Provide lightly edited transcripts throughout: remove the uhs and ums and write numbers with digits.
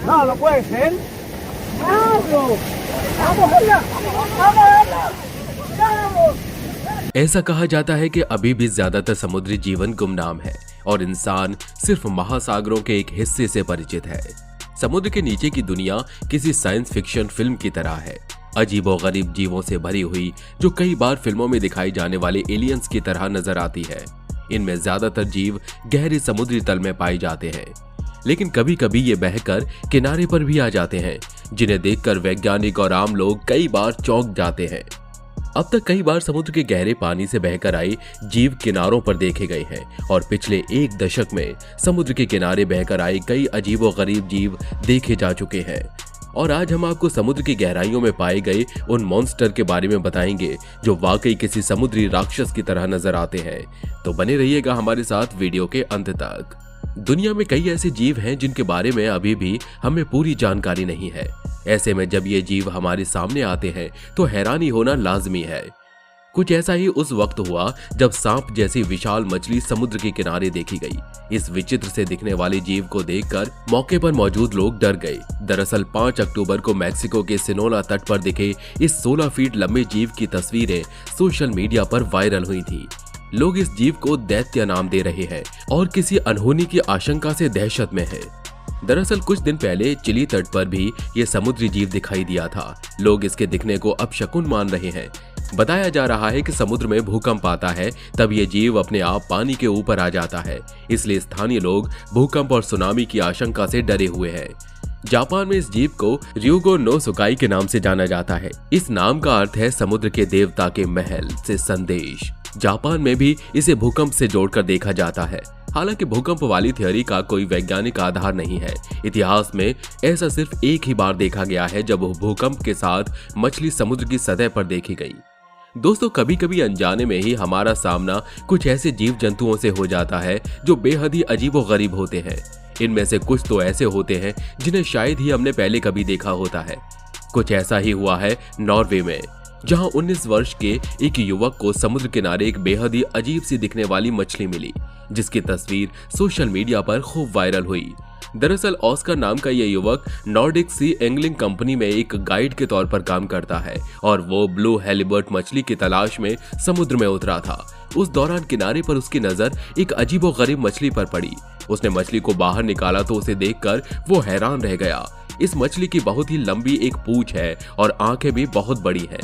No, no puede ser. ¡Vamos! ¡Vamos, hola! ¡Vamos! ¡Vamos! ऐसा कहा जाता है कि अभी भी ज्यादातर समुद्री जीवन गुमनाम है और इंसान सिर्फ महासागरों के एक हिस्से से परिचित है। समुद्र के नीचे की दुनिया किसी साइंस फिक्शन फिल्म की तरह है, अजीबोगरीब जीवों से भरी हुई, जो कई बार फिल्मों में दिखाई जाने वाले एलियंस की तरह नजर आती है। इनमें ज्यादातर जीव गहरे समुद्री तल में पाए जाते हैं, लेकिन कभी कभी ये बहकर किनारे पर भी आ जाते हैं, जिन्हें देखकर वैज्ञानिक और आम लोग कई बार चौंक जाते हैं। अब तक कई बार समुद्र के गहरे पानी से बहकर आए जीव किनारों पर देखे गए हैं और पिछले एक दशक में समुद्र के किनारे बहकर आए कई अजीबोगरीब जीव देखे जा चुके हैं। और आज हम आपको समुद्र की गहराइयों में पाए गए उन मॉन्स्टर के बारे में बताएंगे जो वाकई किसी समुद्री राक्षस की तरह नजर आते हैं। तो बने रहिएगा हमारे साथ वीडियो के अंत तक। दुनिया में कई ऐसे जीव हैं जिनके बारे में अभी भी हमें पूरी जानकारी नहीं है। ऐसे में जब ये जीव हमारे सामने आते हैं तो हैरानी होना लाजमी है। कुछ ऐसा ही उस वक्त हुआ जब सांप जैसी विशाल मछली समुद्र के किनारे देखी गई। इस विचित्र से दिखने वाले जीव को देखकर मौके पर मौजूद लोग डर गए। दरअसल 5 अक्टूबर को मैक्सिको के सिनोला तट पर दिखे इस 16 फीट लंबे जीव की तस्वीरें सोशल मीडिया पर वायरल हुई थी। लोग इस जीव को दैत्य नाम दे रहे हैं और किसी अनहोनी की आशंका से दहशत में है। दरअसल कुछ दिन पहले चिली तट पर भी ये समुद्री जीव दिखाई दिया था। लोग इसके दिखने को अपशकुन मान रहे हैं। बताया जा रहा है कि समुद्र में भूकंप आता है तब ये जीव अपने आप पानी के ऊपर आ जाता है, इसलिए स्थानीय लोग भूकंप और सुनामी की आशंका से डरे हुए हैं। जापान में इस जीव को ryugo no Sukai के नाम से जाना जाता है। इस नाम का अर्थ है समुद्र के देवता के महल से संदेश। जापान में भी इसे भूकंप से जोड़कर देखा जाता है। हालांकि भूकंप वाली थ्योरी का कोई वैज्ञानिक आधार नहीं है। इतिहास में ऐसा सिर्फ एक ही बार देखा गया है जब भूकंप के साथ मछली समुद्र की सतह पर देखी गई। दोस्तों, कभी कभी अनजाने में ही हमारा सामना कुछ ऐसे जीव जंतुओं से हो जाता है जो बेहद ही अजीबोगरीब होते हैं। इनमें से कुछ तो ऐसे होते हैं जिन्हें शायद ही हमने पहले कभी देखा होता है। कुछ ऐसा ही हुआ है नॉर्वे में, जहां 19 वर्ष के एक युवक को समुद्र किनारे एक बेहद ही अजीब सी दिखने वाली मछली मिली, जिसकी तस्वीर सोशल मीडिया पर खूब वायरल हुई। दरअसल ऑस्कर नाम का यह युवक नॉर्डिक सी एंगलिंग कंपनी में एक गाइड के तौर पर काम करता है और वो ब्लू हेलिबर्ट मछली की तलाश में समुद्र में उतरा था। उस दौरान किनारे पर उसकी नजर एक अजीबोगरीब मछली पर पड़ी। उसने मछली को बाहर निकाला तो उसे देखकर वो हैरान रह गया। इस मछली की बहुत ही लंबी एक पूंछ है और आंखें भी बहुत बड़ी हैं।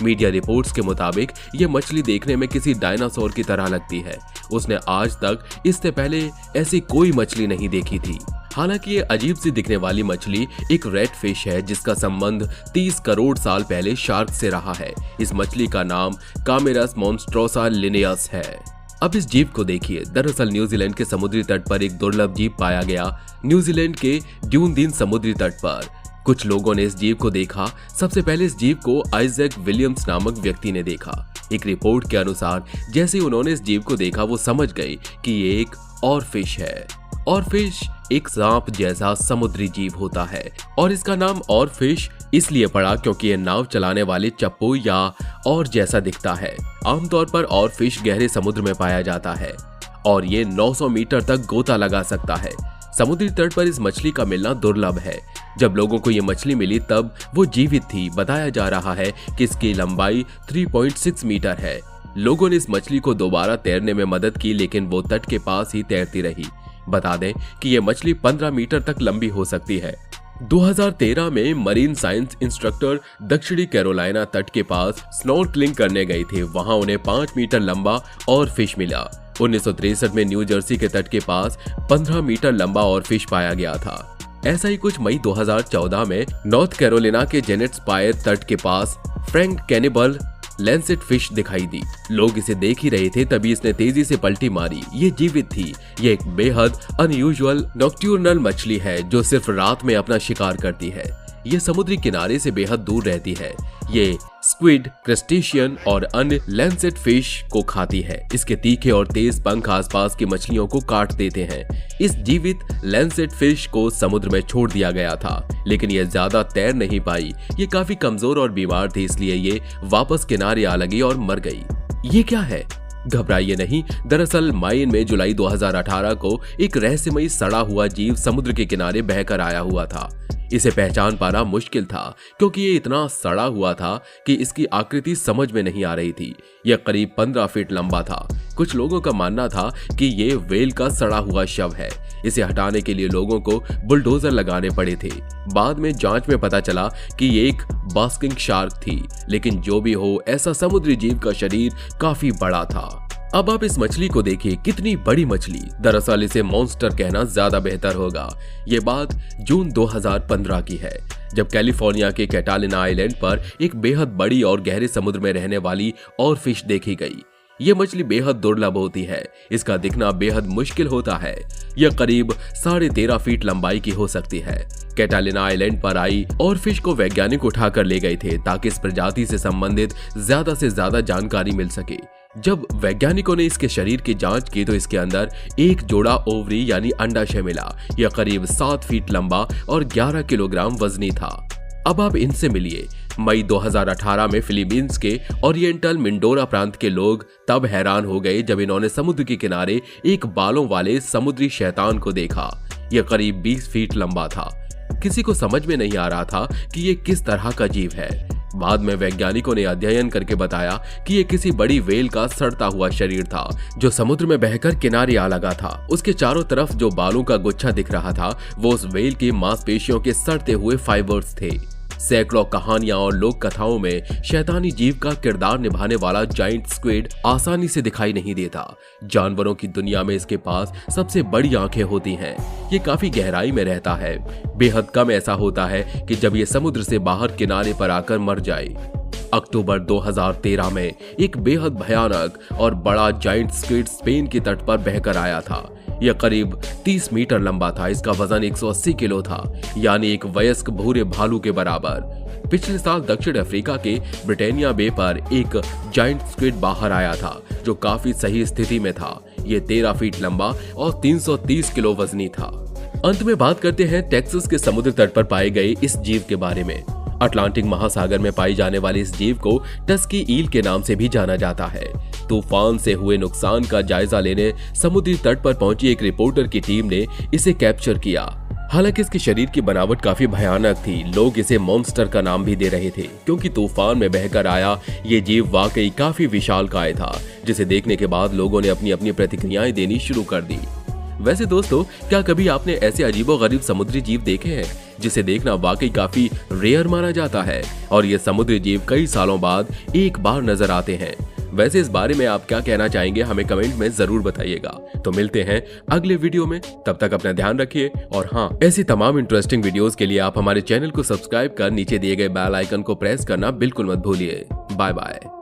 मीडिया रिपोर्ट्स के मुताबिक ये मछली देखने में किसी डायनासोर की तरह लगती है। उसने आज तक इससे पहले ऐसी कोई मछली नहीं देखी थी। हालांकि ये अजीब सी दिखने वाली मछली एक रेड फिश है जिसका संबंध 30 करोड़ साल पहले शार्क से रहा है। इस मछली का नाम कामेरस मॉन्स्ट्रोसा लिनियस है। अब इस जीव को देखिए। दरअसल न्यूजीलैंड के समुद्री तट पर एक दुर्लभ जीव पाया गया। न्यूजीलैंड के ड्यूनडीन समुद्री तट पर कुछ लोगों ने इस जीव को देखा। सबसे पहले इस जीव को आइजैक विलियम्स नामक व्यक्ति ने देखा। एक रिपोर्ट के अनुसार जैसे ही उन्होंने इस जीव को देखा वो समझ गए कि ये एक और फिश है। और फिश एक सांप जैसा समुद्री जीव होता है और इसका नाम और फिश इसलिए पड़ा क्योंकि ये नाव चलाने वाले चप्पू या और जैसा दिखता है। आमतौर पर और फिश गहरे समुद्र में पाया जाता है और ये 900 मीटर तक गोता लगा सकता है। समुद्री तट पर इस मछली का मिलना दुर्लभ है। जब लोगों को ये मछली मिली तब वो जीवित थी। बताया जा रहा है कि इसकी लंबाई 3.6 मीटर है। लोगों ने इस मछली को दोबारा तैरने में मदद की, लेकिन वो तट के पास ही तैरती रही। बता दें कि ये मछली 15 मीटर तक लंबी हो सकती है। 2013 में मरीन साइंस इंस्ट्रक्टर दक्षिणी कैरोलिना तट के पास स्नॉर्कलिंग करने गए थे। वहां उन्हें 5 मीटर लंबा और फिश मिला। 1963 में न्यू जर्सी के तट के पास 15 मीटर लंबा और फिश पाया गया था। ऐसा ही कुछ मई 2014 में नॉर्थ कैरोलिना के जेनेट स्पायर तट के पास फ्रैंक कैनिबल लैंसेट फिश दिखाई दी। लोग इसे देख ही रहे थे तभी इसने तेजी से पलटी मारी। ये जीवित थी। ये एक बेहद अनयूजुअल नॉक्ट्यूर्नल मछली है जो सिर्फ रात में अपना शिकार करती है। ये समुद्री किनारे से बेहद दूर रहती है। ये स्क्विड, क्रस्टेशियन और अन्य लैंसेट फिश को खाती है। इसके तीखे और तेज पंख आसपास की मछलियों को काट देते हैं। इस जीवित लैंसेट फिश को समुद्र में छोड़ दिया गया था, लेकिन ये ज्यादा तैर नहीं पाई। ये काफी कमजोर और बीमार थी, इसलिए ये वापस किनारे आ लगी और मर गई। ये क्या है? घबराइए नहीं, दरअसल माइन में जुलाई 2018 को एक रहस्यमयी सड़ा हुआ जीव समुद्र के किनारे बहकर आया हुआ था। इसे पहचान पाना मुश्किल था क्योंकि ये इतना सड़ा हुआ था कि इसकी आकृति समझ में नहीं आ रही थी। यह करीब 15 फीट लंबा था। कुछ लोगों का मानना था कि ये व्हेल का सड़ा हुआ शव है। इसे हटाने के लिए लोगों को बुलडोजर लगाने पड़े थे। बाद में जांच में पता चला कि ये एक बास्किंग शार्क थी, लेकिन जो भी हो, ऐसा समुद्री जीव का शरीर काफी बड़ा था। अब आप इस मछली को देखिए, कितनी बड़ी मछली। दरअसल इसे मॉन्स्टर कहना ज्यादा बेहतर होगा। ये बात जून 2015 की है, जब कैलिफोर्निया के कैटालिना आइलैंड पर एक बेहद बड़ी और गहरे समुद्र में रहने वाली और फिश देखी गई। ये मछली बेहद दुर्लभ होती है। इसका दिखना बेहद मुश्किल होता है। यह करीब 13.5 फीट लंबाई की हो सकती है। कैटालिना आइलैंड पर आई और फिश को वैज्ञानिक उठाकर ले गए थे ताकि इस प्रजाति से संबंधित ज्यादा से ज्यादा जानकारी मिल सके। जब वैज्ञानिकों ने इसके शरीर की जांच की तो इसके अंदर एक जोड़ा ओवरी यानी अंडाशय मिला। यह करीब 7 फीट लंबा और 11 किलोग्राम वजनी था। अब आप इनसे मिलिए। मई 2018 में फिलीपींस के ओरिएंटल मिंडोरा प्रांत के लोग तब हैरान हो गए जब इन्होंने समुद्र के किनारे एक बालों वाले समुद्री शैतान को देखा। यह करीब 20 फीट लंबा था। किसी को समझ में नहीं आ रहा था कि ये किस तरह का जीव है। बाद में वैज्ञानिकों ने अध्ययन करके बताया कि ये किसी बड़ी व्हेल का सड़ता हुआ शरीर था जो समुद्र में बहकर किनारे आ लगा था। उसके चारों तरफ जो बालों का गुच्छा दिख रहा था वो उस व्हेल की मांसपेशियों के सड़ते हुए फाइबर्स थे। सैकड़ों कहानियां और लोक कथाओं में शैतानी जीव का किरदार निभाने वाला जायंट स्क्विड आसानी से दिखाई नहीं देता। जानवरों की दुनिया में इसके पास सबसे बड़ी आंखें होती हैं। ये काफी गहराई में रहता है। बेहद कम ऐसा होता है कि जब ये समुद्र से बाहर किनारे पर आकर मर जाए। अक्टूबर 2013 में एक बेहद भयानक और बड़ा जायंट स्क्विड स्पेन के तट पर बहकर आया था। यह करीब 30 मीटर लंबा था। इसका वजन 180 किलो था, यानी एक वयस्क भूरे भालू के बराबर। पिछले साल दक्षिण अफ्रीका के ब्रिटानिया बे पर एक जायंट स्क्विड बाहर आया था जो काफी सही स्थिति में था। यह 13 फीट लंबा और 330 किलो वजनी था। अंत में बात करते हैं टेक्सास के समुद्र तट पर पाए गए इस जीव के बारे में। अटलांटिक महासागर में पाई जाने वाली इस जीव को टस्की ईल के नाम से भी जाना जाता है। तूफान से हुए नुकसान का जायजा लेने समुद्री तट पर पहुंची एक रिपोर्टर की टीम ने इसे कैप्चर किया। हालांकि इसके शरीर की बनावट काफी भयानक थी। लोग इसे मॉन्स्टर का नाम भी दे रहे थे क्योंकि तूफान में बहकर आया ये जीव वाकई काफी विशालकाय था, जिसे देखने के बाद लोगों ने अपनी अपनी प्रतिक्रियाएं देनी शुरू कर दी। वैसे दोस्तों, क्या कभी आपने ऐसे अजीबोगरीब समुद्री जीव देखे हैं जिसे देखना वाकई काफी रेयर माना जाता है? और ये समुद्री जीव कई सालों बाद एक बार नजर आते हैं। वैसे इस बारे में आप क्या कहना चाहेंगे, हमें कमेंट में जरूर बताइएगा। तो मिलते हैं अगले वीडियो में, तब तक अपना ध्यान रखिए। और हाँ, ऐसी तमाम इंटरेस्टिंग वीडियोस के लिए आप हमारे चैनल को सब्सक्राइब कर नीचे दिए गए बेल आइकन को प्रेस करना बिल्कुल मत भूलिए। Bye bye.